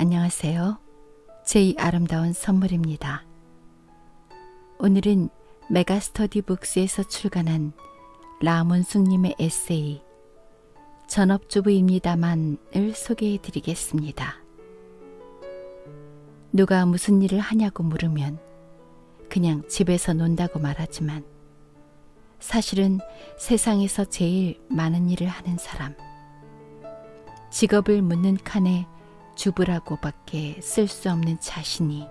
안녕하세요. 제2 아름다운 선물입니다. 오늘은 메가스터디북스에서 출간한 라문숙님의 에세이 전업주부입니다만을 소개해 드리겠습니다. 누가 무슨 일을 하냐고 물으면 그냥 집에서 논다고 말하지만 사실은 세상에서 제일 많은 일을 하는 사람, 직업을 묻는 칸에 주부라고밖에 쓸 수 없는 자신이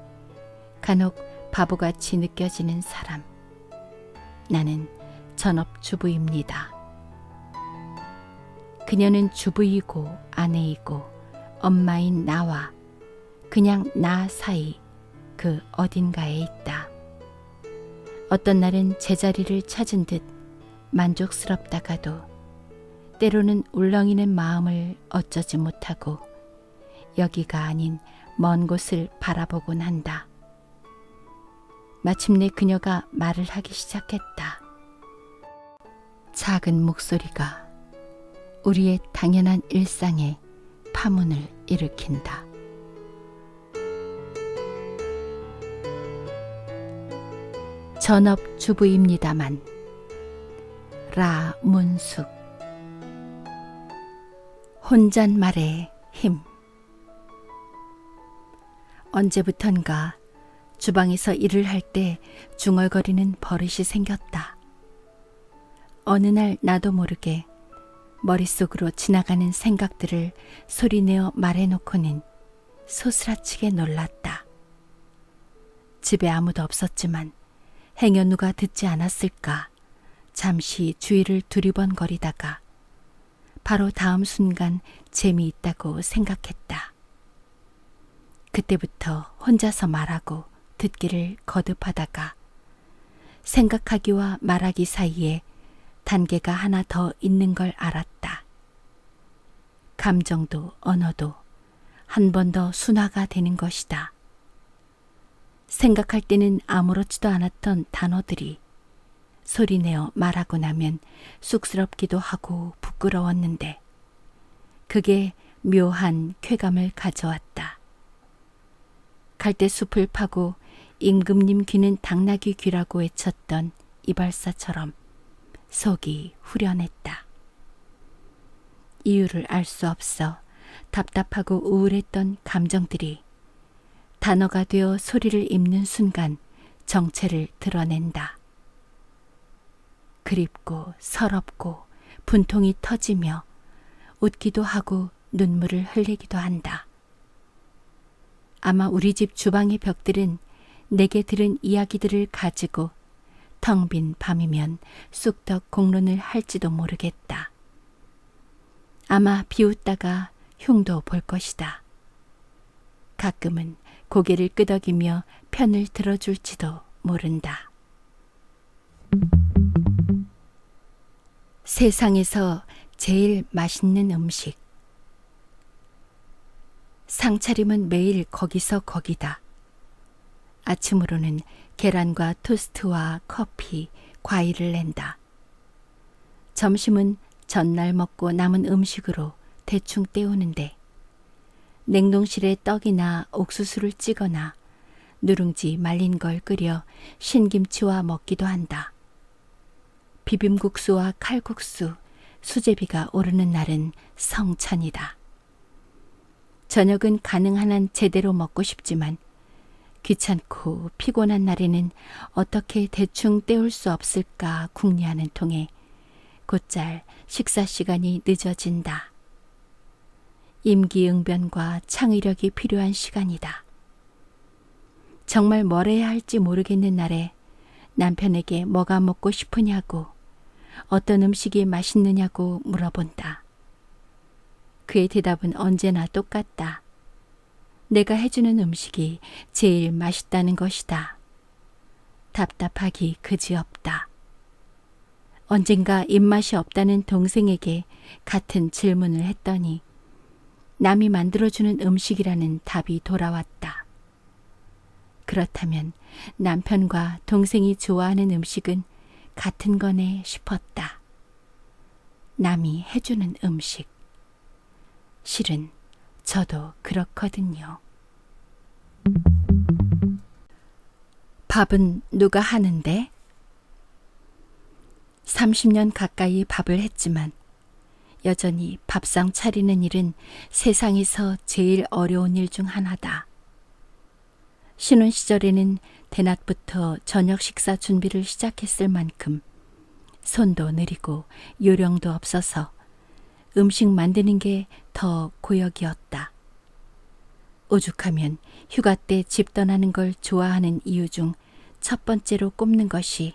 간혹 바보같이 느껴지는 사람. 나는 전업주부입니다. 그녀는 주부이고 아내이고 엄마인 나와 그냥 나 사이 그 어딘가에 있다. 어떤 날은 제자리를 찾은 듯 만족스럽다가도 때로는 울렁이는 마음을 어쩌지 못하고 여기가 아닌 먼 곳을 바라보곤 한다. 마침내 그녀가 말을 하기 시작했다. 작은 목소리가 우리의 당연한 일상에 파문을 일으킨다. 전업주부입니다만. 라문숙. 혼잣말의 힘. 언제부턴가 주방에서 일을 할 때 중얼거리는 버릇이 생겼다. 어느 날 나도 모르게 머릿속으로 지나가는 생각들을 소리내어 말해놓고는 소스라치게 놀랐다. 집에 아무도 없었지만 행여 누가 듣지 않았을까 잠시 주위를 두리번거리다가 바로 다음 순간 재미있다고 생각했다. 그때부터 혼자서 말하고 듣기를 거듭하다가 생각하기와 말하기 사이에 단계가 하나 더 있는 걸 알았다. 감정도 언어도 한 번 더 순화가 되는 것이다. 생각할 때는 아무렇지도 않았던 단어들이 소리내어 말하고 나면 쑥스럽기도 하고 부끄러웠는데 그게 묘한 쾌감을 가져왔다. 갈대숲을 파고 임금님 귀는 당나귀 귀라고 외쳤던 이발사처럼 속이 후련했다. 이유를 알 수 없어 답답하고 우울했던 감정들이 단어가 되어 소리를 잇는 순간 정체를 드러낸다. 그립고 서럽고 분통이 터지며 웃기도 하고 눈물을 흘리기도 한다. 아마 우리 집 주방의 벽들은 내게 들은 이야기들을 가지고 텅 빈 밤이면 쑥덕 공론을 할지도 모르겠다. 아마 비웃다가 흉도 볼 것이다. 가끔은 고개를 끄덕이며 편을 들어줄지도 모른다. 세상에서 제일 맛있는 음식. 상차림은 매일 거기서 거기다. 아침으로는 계란과 토스트와 커피, 과일을 낸다. 점심은 전날 먹고 남은 음식으로 대충 때우는데 냉동실에 떡이나 옥수수를 찌거나 누룽지 말린 걸 끓여 신김치와 먹기도 한다. 비빔국수와 칼국수, 수제비가 오르는 날은 성찬이다. 저녁은 가능한 한 제대로 먹고 싶지만 귀찮고 피곤한 날에는 어떻게 대충 때울 수 없을까 궁리하는 통에 곧잘 식사 시간이 늦어진다. 임기응변과 창의력이 필요한 시간이다. 정말 뭘 해야 할지 모르겠는 날에 남편에게 뭐가 먹고 싶으냐고, 어떤 음식이 맛있느냐고 물어본다. 그의 대답은 언제나 똑같다. 내가 해주는 음식이 제일 맛있다는 것이다. 답답하기 그지없다. 언젠가 입맛이 없다는 동생에게 같은 질문을 했더니 남이 만들어주는 음식이라는 답이 돌아왔다. 그렇다면 남편과 동생이 좋아하는 음식은 같은 거네 싶었다. 남이 해주는 음식. 실은 저도 그렇거든요. 밥은 누가 하는데? 30년 가까이 밥을 했지만 여전히 밥상 차리는 일은 세상에서 제일 어려운 일 중 하나다. 신혼 시절에는 대낮부터 저녁 식사 준비를 시작했을 만큼 손도 느리고 요령도 없어서 음식 만드는 게 더 고역이었다. 오죽하면 휴가 때 집 떠나는 걸 좋아하는 이유 중 첫 번째로 꼽는 것이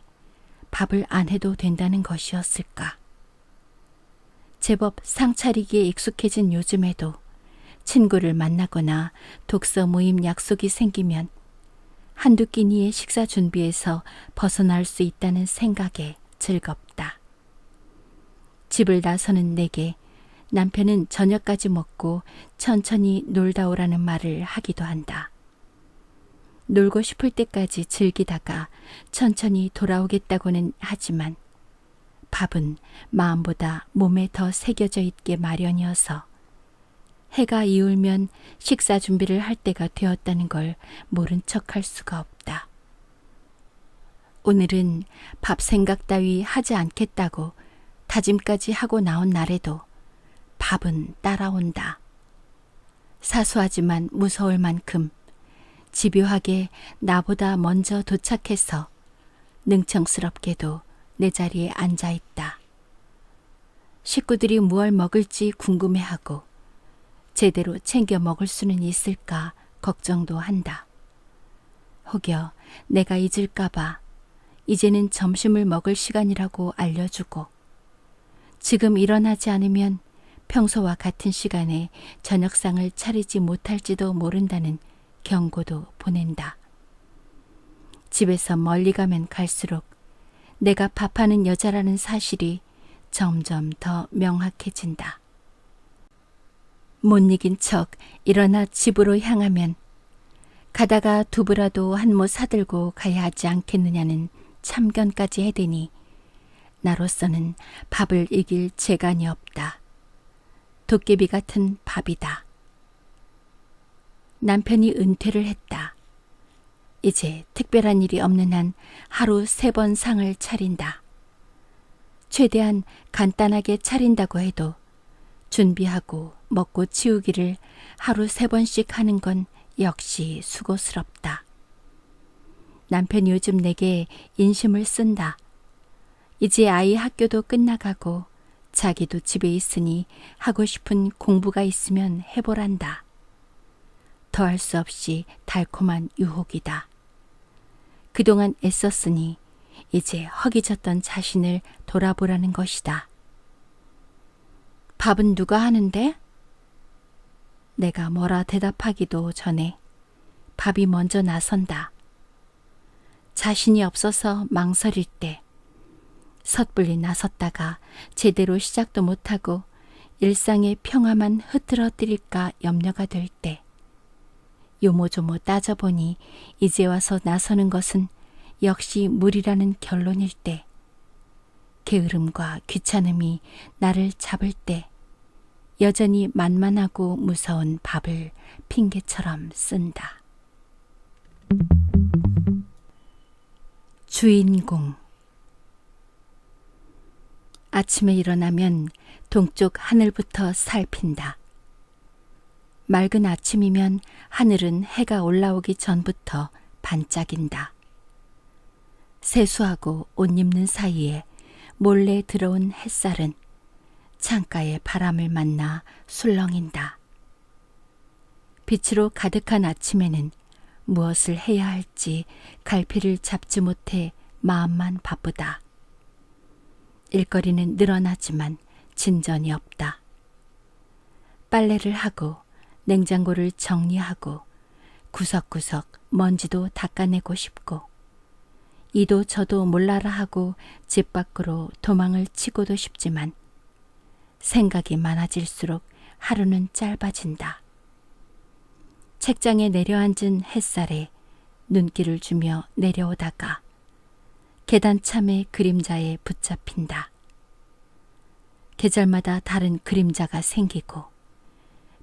밥을 안 해도 된다는 것이었을까. 제법 상차리기에 익숙해진 요즘에도 친구를 만나거나 독서 모임 약속이 생기면 한두 끼니의 식사 준비에서 벗어날 수 있다는 생각에 즐겁다. 집을 나서는 내게 남편은 저녁까지 먹고 천천히 놀다 오라는 말을 하기도 한다. 놀고 싶을 때까지 즐기다가 천천히 돌아오겠다고는 하지만 밥은 마음보다 몸에 더 새겨져 있게 마련이어서 해가 이울면 식사 준비를 할 때가 되었다는 걸 모른 척할 수가 없다. 오늘은 밥 생각 따위 하지 않겠다고 다짐까지 하고 나온 날에도 밥은 따라온다. 사소하지만 무서울 만큼 집요하게 나보다 먼저 도착해서 능청스럽게도 내 자리에 앉아 있다. 식구들이 무얼 먹을지 궁금해하고 제대로 챙겨 먹을 수는 있을까 걱정도 한다. 혹여 내가 잊을까봐 이제는 점심을 먹을 시간이라고 알려주고 지금 일어나지 않으면 평소와 같은 시간에 저녁상을 차리지 못할지도 모른다는 경고도 보낸다. 집에서 멀리 가면 갈수록 내가 밥하는 여자라는 사실이 점점 더 명확해진다. 못 이긴 척 일어나 집으로 향하면 가다가 두부라도 한 모 사들고 가야 하지 않겠느냐는 참견까지 해대니 나로서는 밥을 이길 재간이 없다. 도깨비 같은 밥이다. 남편이 은퇴를 했다. 이제 특별한 일이 없는 한 하루 3번 상을 차린다. 최대한 간단하게 차린다고 해도 준비하고 먹고 치우기를 하루 3번씩 하는 건 역시 수고스럽다. 남편이 요즘 내게 인심을 쓴다. 이제 아이 학교도 끝나가고 자기도 집에 있으니 하고 싶은 공부가 있으면 해보란다. 더할 수 없이 달콤한 유혹이다. 그동안 애썼으니 이제 허기졌던 자신을 돌아보라는 것이다. 밥은 누가 하는데? 내가 뭐라 대답하기도 전에 밥이 먼저 나선다. 자신이 없어서 망설일 때, 섣불리 나섰다가 제대로 시작도 못하고 일상의 평화만 흐트러뜨릴까 염려가 될 때, 요모조모 따져보니 이제 와서 나서는 것은 역시 무리라는 결론일 때, 게으름과 귀찮음이 나를 잡을 때 여전히 만만하고 무서운 밥을 핑계처럼 쓴다. 주인공. 아침에 일어나면 동쪽 하늘부터 살핀다. 맑은 아침이면 하늘은 해가 올라오기 전부터 반짝인다. 세수하고 옷 입는 사이에 몰래 들어온 햇살은 창가에 바람을 만나 술렁인다. 빛으로 가득한 아침에는 무엇을 해야 할지 갈피를 잡지 못해 마음만 바쁘다. 일거리는 늘어나지만 진전이 없다. 빨래를 하고 냉장고를 정리하고 구석구석 먼지도 닦아내고 싶고 이도 저도 몰라라 하고 집 밖으로 도망을 치고도 싶지만 생각이 많아질수록 하루는 짧아진다. 책장에 내려앉은 햇살에 눈길을 주며 내려오다가 계단참의 그림자에 붙잡힌다. 계절마다 다른 그림자가 생기고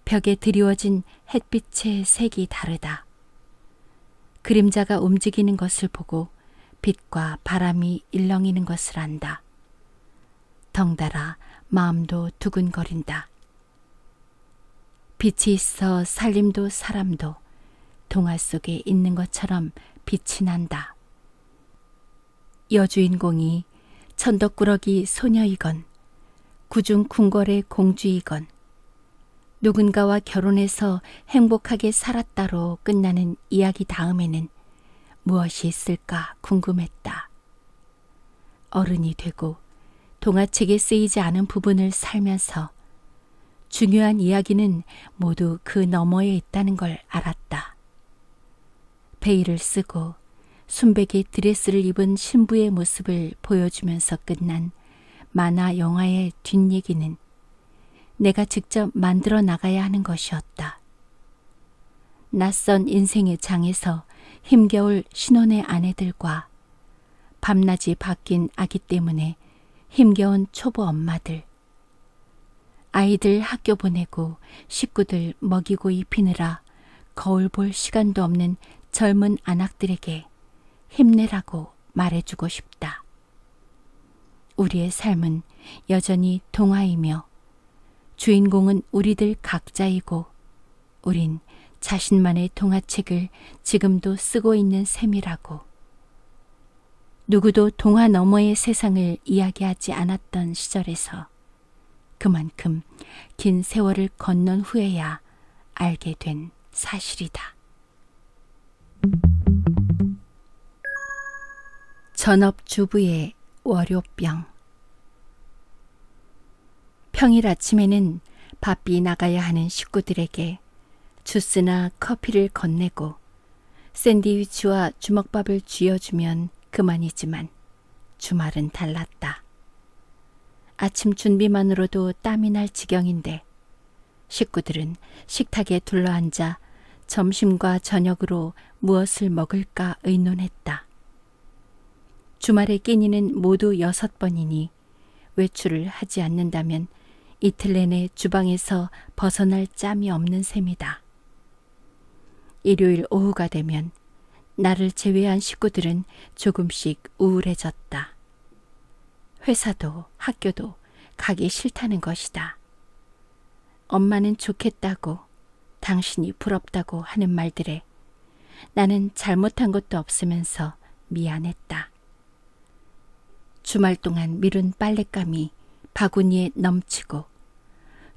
벽에 드리워진 햇빛의 색이 다르다. 그림자가 움직이는 것을 보고 빛과 바람이 일렁이는 것을 안다. 덩달아 마음도 두근거린다. 빛이 있어 살림도 사람도 동화 속에 있는 것처럼 빛이 난다. 여주인공이 천덕꾸러기 소녀이건 구중 궁궐의 공주이건 누군가와 결혼해서 행복하게 살았다로 끝나는 이야기 다음에는 무엇이 있을까 궁금했다. 어른이 되고 동화책에 쓰이지 않은 부분을 살면서 중요한 이야기는 모두 그 너머에 있다는 걸 알았다. 베일을 쓰고 순백의 드레스를 입은 신부의 모습을 보여주면서 끝난 만화 영화의 뒷얘기는 내가 직접 만들어 나가야 하는 것이었다. 낯선 인생의 장에서 힘겨울 신혼의 아내들과 밤낮이 바뀐 아기 때문에 힘겨운 초보 엄마들, 아이들 학교 보내고 식구들 먹이고 입히느라 거울 볼 시간도 없는 젊은 안악들에게 힘내라고 말해주고 싶다. 우리의 삶은 여전히 동화이며 주인공은 우리들 각자이고 우린 자신만의 동화책을 지금도 쓰고 있는 셈이라고. 누구도 동화 너머의 세상을 이야기하지 않았던 시절에서 그만큼 긴 세월을 건넌 후에야 알게 된 사실이다. 전업주부의 월요병. 평일 아침에는 바삐 나가야 하는 식구들에게 주스나 커피를 건네고 샌드위치와 주먹밥을 쥐어주면 그만이지만 주말은 달랐다. 아침 준비만으로도 땀이 날 지경인데 식구들은 식탁에 둘러앉아 점심과 저녁으로 무엇을 먹을까 의논했다. 주말에 끼니는 모두 6번이니 외출을 하지 않는다면 이틀 내내 주방에서 벗어날 짬이 없는 셈이다. 일요일 오후가 되면 나를 제외한 식구들은 조금씩 우울해졌다. 회사도 학교도 가기 싫다는 것이다. 엄마는 좋겠다고, 당신이 부럽다고 하는 말들에 나는 잘못한 것도 없으면서 미안했다. 주말 동안 미룬 빨랫감이 바구니에 넘치고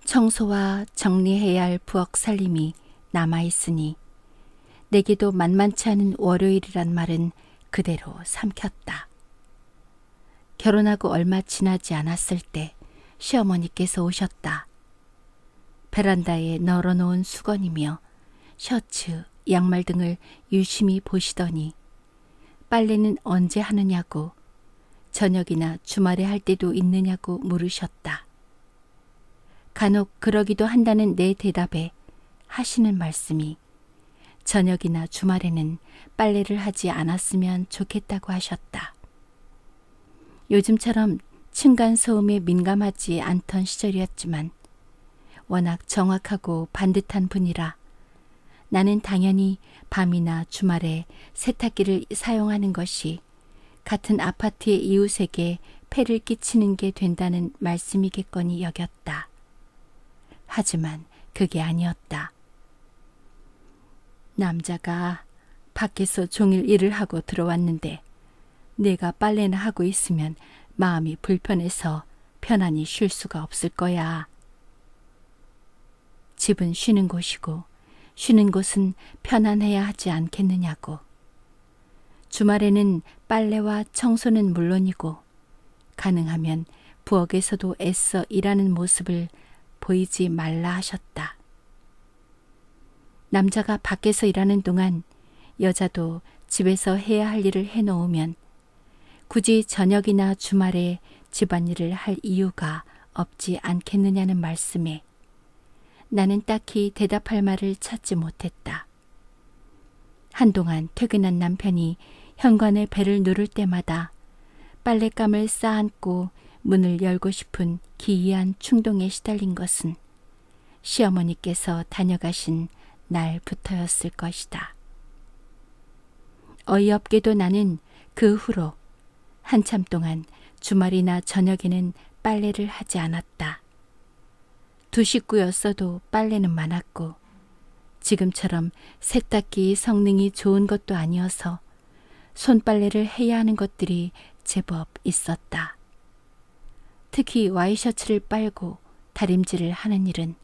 청소와 정리해야 할 부엌 살림이 남아있으니 내게도 만만치 않은 월요일이란 말은 그대로 삼켰다. 결혼하고 얼마 지나지 않았을 때 시어머니께서 오셨다. 베란다에 널어놓은 수건이며 셔츠, 양말 등을 유심히 보시더니 빨래는 언제 하느냐고 저녁이나 주말에 할 때도 있느냐고 물으셨다. 간혹 그러기도 한다는 내 대답에 하시는 말씀이 저녁이나 주말에는 빨래를 하지 않았으면 좋겠다고 하셨다. 요즘처럼 층간소음에 민감하지 않던 시절이었지만 워낙 정확하고 반듯한 분이라 나는 당연히 밤이나 주말에 세탁기를 사용하는 것이 같은 아파트의 이웃에게 폐를 끼치는 게 된다는 말씀이겠거니 여겼다. 하지만 그게 아니었다. 남자가 밖에서 종일 일을 하고 들어왔는데 내가 빨래나 하고 있으면 마음이 불편해서 편안히 쉴 수가 없을 거야. 집은 쉬는 곳이고 쉬는 곳은 편안해야 하지 않겠느냐고. 주말에는 빨래와 청소는 물론이고 가능하면 부엌에서도 애써 일하는 모습을 보이지 말라 하셨다. 남자가 밖에서 일하는 동안 여자도 집에서 해야 할 일을 해놓으면 굳이 저녁이나 주말에 집안일을 할 이유가 없지 않겠느냐는 말씀에 나는 딱히 대답할 말을 찾지 못했다. 한동안 퇴근한 남편이 현관에 벨을 누를 때마다 빨랫감을 쌓아안고 문을 열고 싶은 기이한 충동에 시달린 것은 시어머니께서 다녀가신 날부터였을 것이다. 어이없게도 나는 그 후로 한참 동안 주말이나 저녁에는 빨래를 하지 않았다. 두 식구였어도 빨래는 많았고 지금처럼 세탁기 성능이 좋은 것도 아니어서 손빨래를 해야 하는 것들이 제법 있었다. 특히 와이셔츠를 빨고 다림질을 하는 일은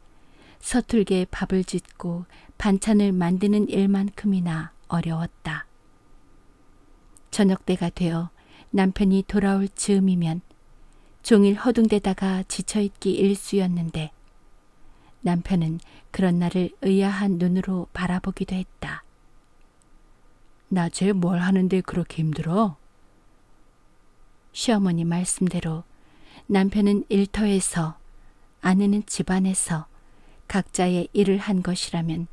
서툴게 밥을 짓고 반찬을 만드는 일만큼이나 어려웠다. 저녁 때가 되어 남편이 돌아올 즈음이면 종일 허둥대다가 지쳐있기 일쑤였는데 남편은 그런 날을 의아한 눈으로 바라보기도 했다. 낮에 뭘 하는데 그렇게 힘들어? 시어머니 말씀대로 남편은 일터에서 아내는 집안에서 각자의 일을 한 것이라면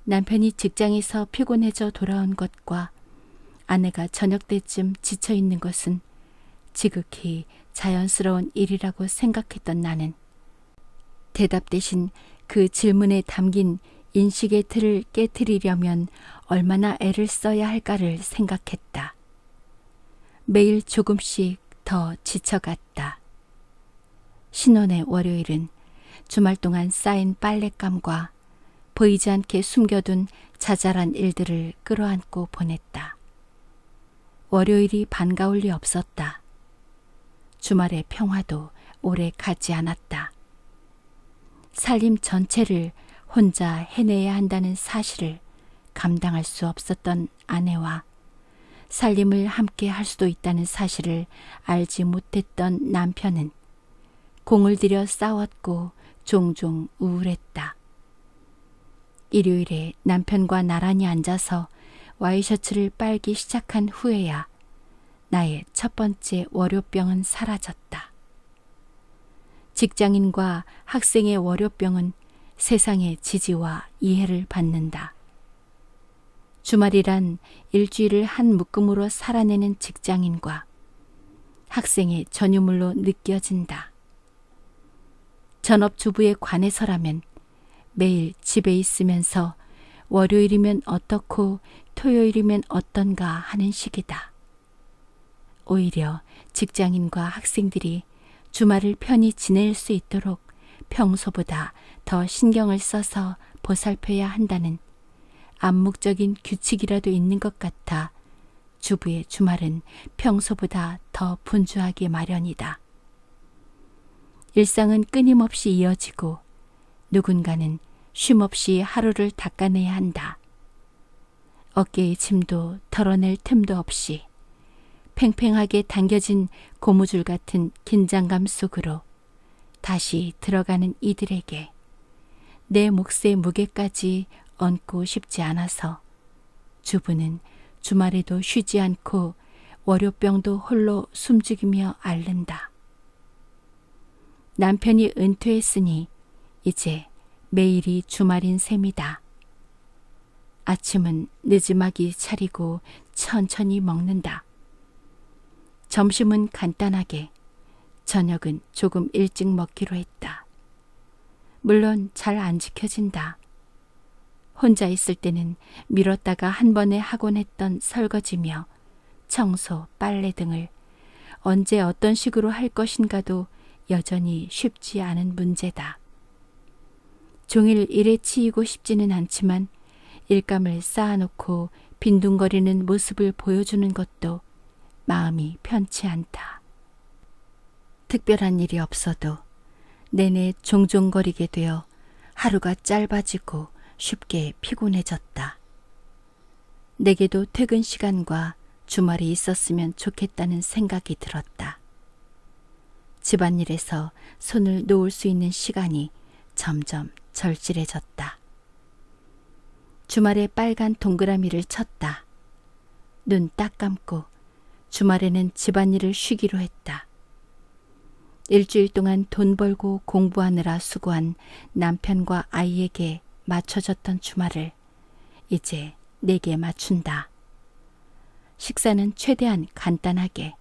남편이 직장에서 피곤해져 돌아온 것과 아내가 저녁 때쯤 지쳐있는 것은 지극히 자연스러운 일이라고 생각했던 나는 대답 대신 그 질문에 담긴 인식의 틀을 깨트리려면 얼마나 애를 써야 할까를 생각했다. 매일 조금씩 더 지쳐갔다. 신혼의 월요일은 주말 동안 쌓인 빨랫감과 보이지 않게 숨겨둔 자잘한 일들을 끌어안고 보냈다. 월요일이 반가울 리 없었다. 주말의 평화도 오래 가지 않았다. 살림 전체를 혼자 해내야 한다는 사실을 감당할 수 없었던 아내와 살림을 함께 할 수도 있다는 사실을 알지 못했던 남편은 공을 들여 싸웠고 종종 우울했다. 일요일에 남편과 나란히 앉아서 와이셔츠를 빨기 시작한 후에야 나의 첫 번째 월요병은 사라졌다. 직장인과 학생의 월요병은 세상의 지지와 이해를 받는다. 주말이란 일주일을 한 묶음으로 살아내는 직장인과 학생의 전유물로 느껴진다. 전업주부에 관해서라면 매일 집에 있으면서 월요일이면 어떻고 토요일이면 어떤가 하는 식이다. 오히려 직장인과 학생들이 주말을 편히 지낼 수 있도록 평소보다 더 신경을 써서 보살펴야 한다는 암묵적인 규칙이라도 있는 것 같아 주부의 주말은 평소보다 더 분주하기 마련이다. 일상은 끊임없이 이어지고 누군가는 쉼없이 하루를 닦아내야 한다. 어깨의 짐도 덜어낼 틈도 없이 팽팽하게 당겨진 고무줄 같은 긴장감 속으로 다시 들어가는 이들에게 내 몫의 무게까지 얹고 싶지 않아서 주부는 주말에도 쉬지 않고 월요병도 홀로 숨죽이며 앓는다. 남편이 은퇴했으니 이제 매일이 주말인 셈이다. 아침은 늦지막이 차리고 천천히 먹는다. 점심은 간단하게, 저녁은 조금 일찍 먹기로 했다. 물론 잘 안 지켜진다. 혼자 있을 때는 미뤘다가 한 번에 하곤 했던 설거지며 청소, 빨래 등을 언제 어떤 식으로 할 것인가도 여전히 쉽지 않은 문제다. 종일 일에 치이고 싶지는 않지만 일감을 쌓아놓고 빈둥거리는 모습을 보여주는 것도 마음이 편치 않다. 특별한 일이 없어도 내내 종종거리게 되어 하루가 짧아지고 쉽게 피곤해졌다. 내게도 퇴근 시간과 주말이 있었으면 좋겠다는 생각이 들었다. 집안일에서 손을 놓을 수 있는 시간이 점점 절실해졌다. 주말에 빨간 동그라미를 쳤다. 눈 딱 감고 주말에는 집안일을 쉬기로 했다. 일주일 동안 돈 벌고 공부하느라 수고한 남편과 아이에게 맞춰졌던 주말을 이제 내게 맞춘다. 식사는 최대한 간단하게,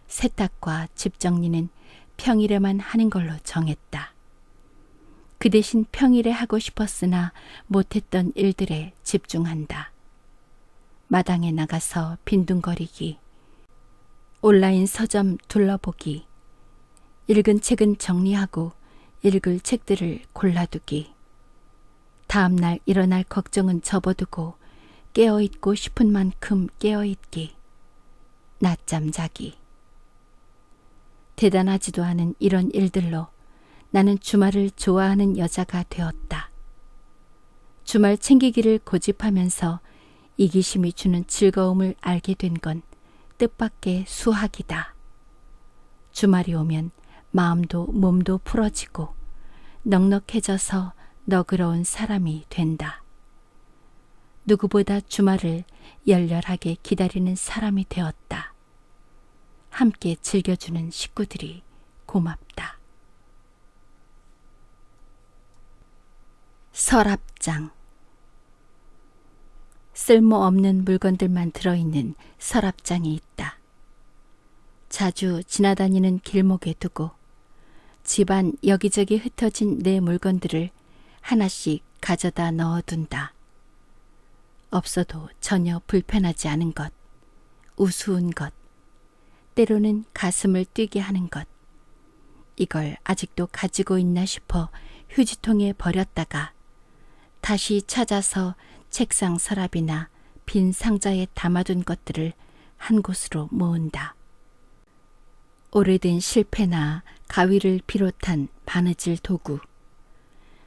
세탁과 집 정리는 평일에만 하는 걸로 정했다. 그 대신 평일에 하고 싶었으나 못했던 일들에 집중한다. 마당에 나가서 빈둥거리기, 온라인 서점 둘러보기, 읽은 책은 정리하고 읽을 책들을 골라두기, 다음날 일어날 걱정은 접어두고 깨어있고 싶은 만큼 깨어있기, 낮잠 자기. 대단하지도 않은 이런 일들로 나는 주말을 좋아하는 여자가 되었다. 주말 챙기기를 고집하면서 이기심이 주는 즐거움을 알게 된 건 뜻밖의 수학이다. 주말이 오면 마음도 몸도 풀어지고 넉넉해져서 너그러운 사람이 된다. 누구보다 주말을 열렬하게 기다리는 사람이 되었다. 함께 즐겨주는 식구들이 고맙다. 서랍장. 쓸모없는 물건들만 들어있는 서랍장이 있다. 자주 지나다니는 길목에 두고 집안 여기저기 흩어진 내 물건들을 하나씩 가져다 넣어둔다. 없어도 전혀 불편하지 않은 것, 우스운 것, 때로는 가슴을 뛰게 하는 것, 이걸 아직도 가지고 있나 싶어 휴지통에 버렸다가 다시 찾아서 책상 서랍이나 빈 상자에 담아둔 것들을 한 곳으로 모은다. 오래된 실패나 가위를 비롯한 바느질 도구,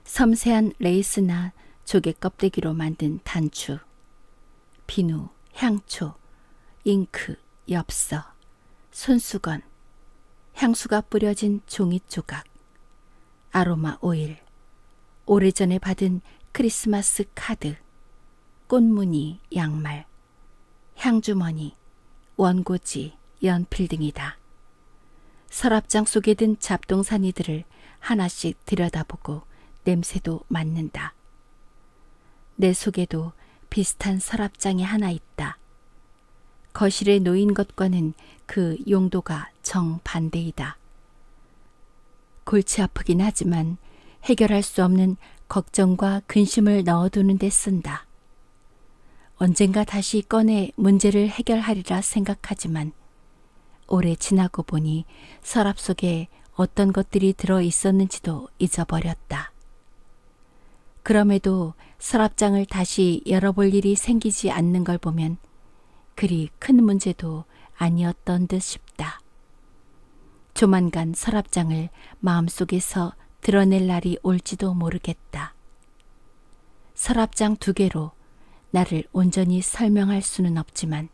섬세한 레이스나 조개 껍데기로 만든 단추, 비누, 향초, 잉크, 엽서, 손수건, 향수가 뿌려진 종이 조각, 아로마 오일, 오래전에 받은 크리스마스 카드, 꽃무늬 양말, 향주머니, 원고지, 연필 등이다. 서랍장 속에 든 잡동사니들을 하나씩 들여다보고 냄새도 맡는다. 내 속에도 비슷한 서랍장이 하나 있다. 거실에 놓인 것과는 그 용도가 정반대이다. 골치 아프긴 하지만 해결할 수 없는 걱정과 근심을 넣어두는 데 쓴다. 언젠가 다시 꺼내 문제를 해결하리라 생각하지만 오래 지나고 보니 서랍 속에 어떤 것들이 들어 있었는지도 잊어버렸다. 그럼에도 서랍장을 다시 열어볼 일이 생기지 않는 걸 보면 그리 큰 문제도 아니었던 듯 싶다. 조만간 서랍장을 마음속에서 드러낼 날이 올지도 모르겠다. 서랍장 2개로 나를 온전히 설명할 수는 없지만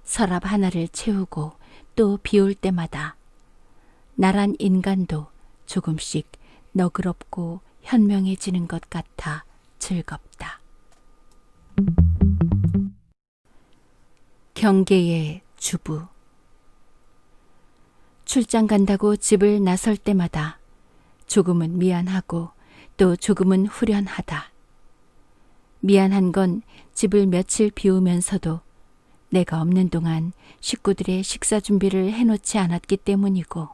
서랍 하나를 채우고 또 비울 때마다 나란 인간도 조금씩 너그럽고 현명해지는 것 같아 즐겁다. 경계의 주부. 출장 간다고 집을 나설 때마다 조금은 미안하고 또 조금은 후련하다. 미안한 건 집을 며칠 비우면서도 내가 없는 동안 식구들의 식사 준비를 해놓지 않았기 때문이고,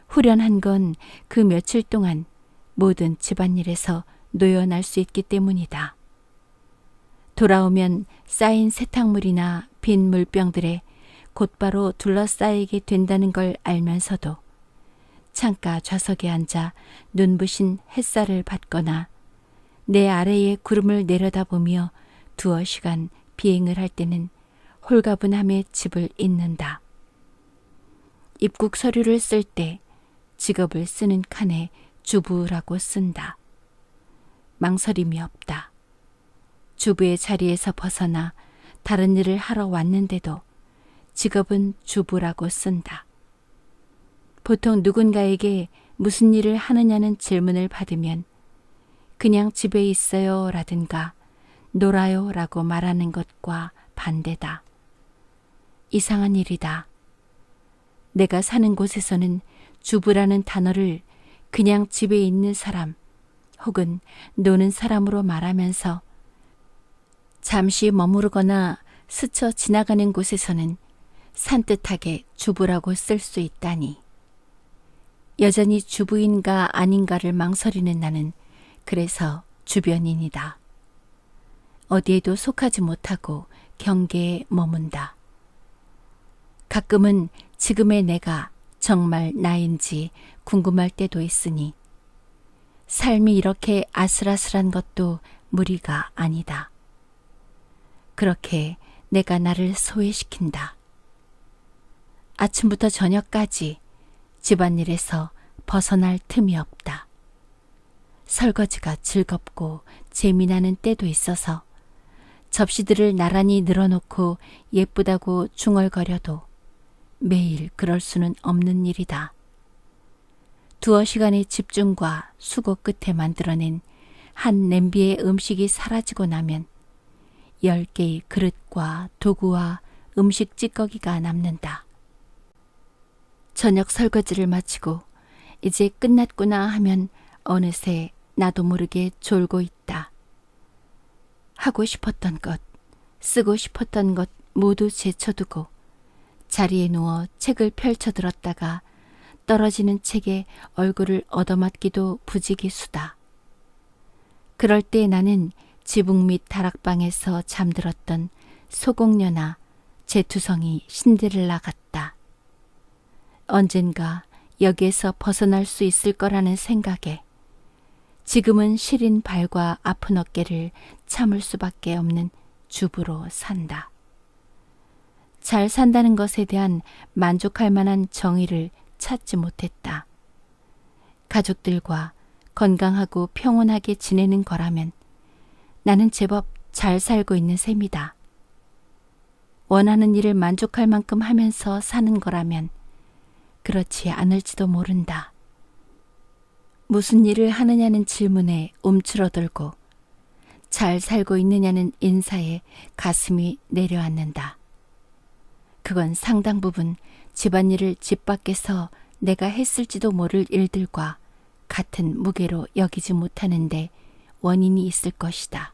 후련한 건 그 며칠 동안 모든 집안일에서 노연할 수 있기 때문이다. 돌아오면 쌓인 세탁물이나 빈 물병들에 곧바로 둘러싸이게 된다는 걸 알면서도 창가 좌석에 앉아 눈부신 햇살을 받거나 내 아래에 구름을 내려다보며 두어 시간 비행을 할 때는 홀가분함에 집을 잇는다. 입국 서류를 쓸 때 직업을 쓰는 칸에 주부라고 쓴다. 망설임이 없다. 주부의 자리에서 벗어나 다른 일을 하러 왔는데도 직업은 주부라고 쓴다. 보통 누군가에게 무슨 일을 하느냐는 질문을 받으면 그냥 집에 있어요 라든가 놀아요 라고 말하는 것과 반대다. 이상한 일이다. 내가 사는 곳에서는 주부라는 단어를 그냥 집에 있는 사람 혹은 노는 사람으로 말하면서 잠시 머무르거나 스쳐 지나가는 곳에서는 산뜻하게 주부라고 쓸 수 있다니. 여전히 주부인가 아닌가를 망설이는 나는 그래서 주변인이다. 어디에도 속하지 못하고 경계에 머문다. 가끔은 지금의 내가 정말 나인지 궁금할 때도 있으니 삶이 이렇게 아슬아슬한 것도 무리가 아니다. 그렇게 내가 나를 소외시킨다. 아침부터 저녁까지 집안일에서 벗어날 틈이 없다. 설거지가 즐겁고 재미나는 때도 있어서 접시들을 나란히 늘어놓고 예쁘다고 중얼거려도 매일 그럴 수는 없는 일이다. 두어 시간의 집중과 수고 끝에 만들어낸 한 냄비의 음식이 사라지고 나면 10개의 그릇과 도구와 음식 찌꺼기가 남는다. 저녁 설거지를 마치고 이제 끝났구나 하면 어느새 나도 모르게 졸고 있다. 하고 싶었던 것, 쓰고 싶었던 것 모두 제쳐두고 자리에 누워 책을 펼쳐들었다가 떨어지는 책에 얼굴을 얻어맞기도 부지기수다. 그럴 때 나는 지붕 밑 다락방에서 잠들었던 소공녀나 제투성이 신데렐라 같다. 언젠가 여기에서 벗어날 수 있을 거라는 생각에 지금은 시린 발과 아픈 어깨를 참을 수밖에 없는 주부로 산다. 잘 산다는 것에 대한 만족할 만한 정의를 찾지 못했다. 가족들과 건강하고 평온하게 지내는 거라면 나는 제법 잘 살고 있는 셈이다. 원하는 일을 만족할 만큼 하면서 사는 거라면 그렇지 않을지도 모른다. 무슨 일을 하느냐는 질문에 움츠러들고 잘 살고 있느냐는 인사에 가슴이 내려앉는다. 그건 상당 부분 집안일을 집 밖에서 내가 했을지도 모를 일들과 같은 무게로 여기지 못하는데 원인이 있을 것이다.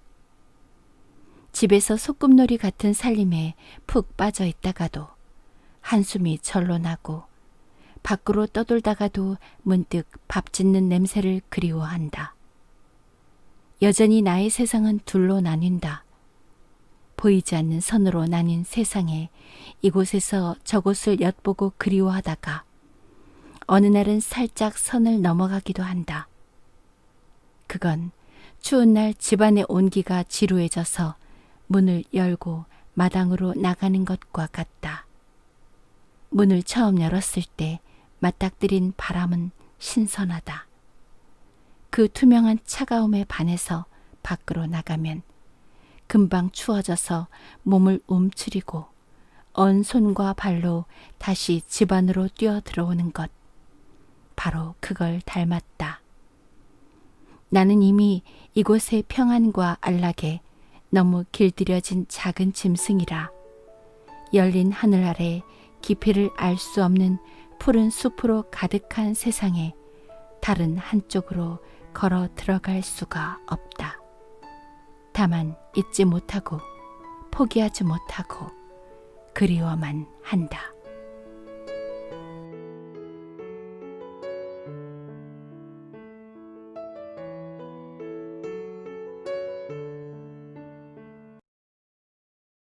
집에서 소꿉놀이 같은 살림에 푹 빠져 있다가도 한숨이 절로 나고 밖으로 떠돌다가도 문득 밥 짓는 냄새를 그리워한다. 여전히 나의 세상은 둘로 나뉜다. 보이지 않는 선으로 나뉜 세상에 이곳에서 저곳을 엿보고 그리워하다가 어느 날은 살짝 선을 넘어가기도 한다. 그건 추운 날 집안의 온기가 지루해져서 문을 열고 마당으로 나가는 것과 같다. 문을 처음 열었을 때 맞닥뜨린 바람은 신선하다. 그 투명한 차가움에 반해서 밖으로 나가면 금방 추워져서 몸을 움츠리고 언 손과 발로 다시 집 안으로 뛰어들어오는 것. 바로 그걸 닮았다. 나는 이미 이곳의 평안과 안락에 너무 길들여진 작은 짐승이라 열린 하늘 아래 깊이를 알 수 없는 푸른 숲으로 가득한 세상에 다른 한쪽으로 걸어 들어갈 수가 없다. 다만 잊지 못하고 포기하지 못하고 그리워만 한다.